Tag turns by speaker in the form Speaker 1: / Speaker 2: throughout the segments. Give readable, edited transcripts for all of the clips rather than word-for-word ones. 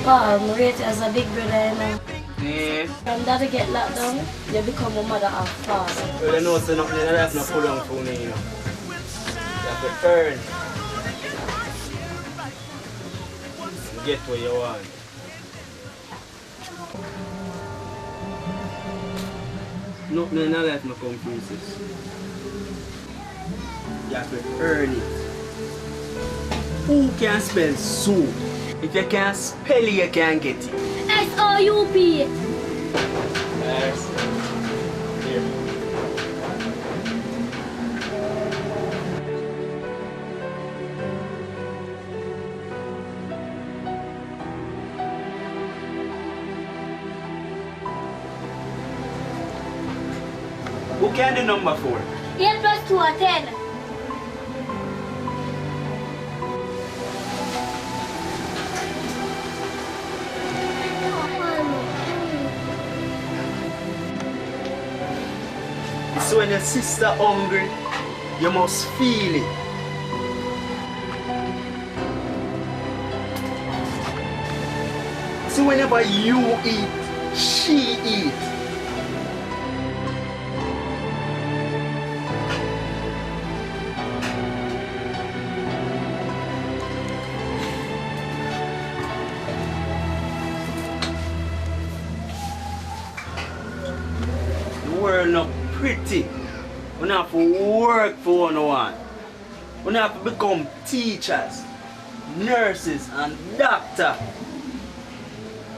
Speaker 1: Paul, I rate you as a big brother, you know.
Speaker 2: Yeah.
Speaker 1: From daddy get locked down, you become a mother and father.
Speaker 2: Well, you know, so nothing in life not pull down for me, you know. You have to earn. And get what you want. Nothing in life not come free, sis. You have to earn it. Who can spell soup? If you can't spell it, you can't get it.
Speaker 1: S-O-U-P.
Speaker 2: Yes. Here. Who can the number for?
Speaker 1: 8 plus 2 are 10.
Speaker 2: So when your sister hungry, you must feel it. See, whenever you eat, she eat. The world not pretty. We have to work for one. We have to become teachers, nurses, and doctors.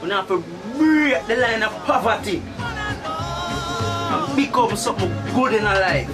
Speaker 2: We have to break the line of poverty and become something good in our life.